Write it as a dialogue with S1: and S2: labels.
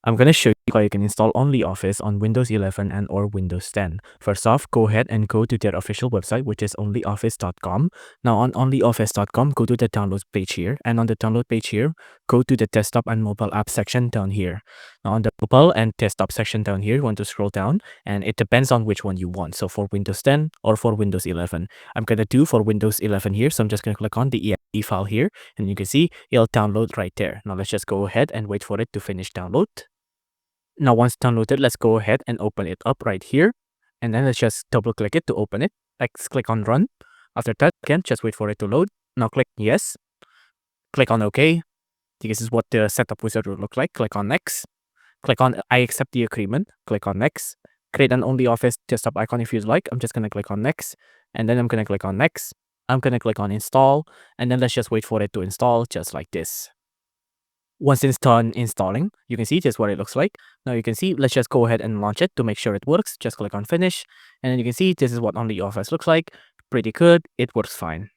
S1: I'm going to show you how you can install OnlyOffice on Windows 11 and or Windows 10. First off, go ahead and go to their official website, which is onlyoffice.com. Now on onlyoffice.com, go to the download page here. And on the download page here, go to the desktop and mobile app section down here. Now on the mobile and desktop section down here, you want to scroll down, and it depends on which one you want. So for Windows 10 or for Windows 11. I'm going to do for Windows 11 here. So I'm just going to click on the exe file here, and you can see it'll download right there. Now let's just go ahead and wait for it to finish download. Now, once downloaded, let's go ahead and open it up right here. And then let's just double click it to open it. Let's click on run. After that, again, just wait for it to load. Now click yes. Click on OK. This is what the setup wizard will look like. Click on next. Click on I accept the agreement. Click on next. Create an OnlyOffice desktop icon if you'd like. I'm just going to click on next. And then I'm going to click on next. I'm going to click on install. And then let's just wait for it to install just like this. Once it's done installing, you can see just what it looks like. Now you can see, let's just go ahead and launch it to make sure it works. Just click on finish. And then you can see this is what OnlyOffice looks like. Pretty good. It works fine.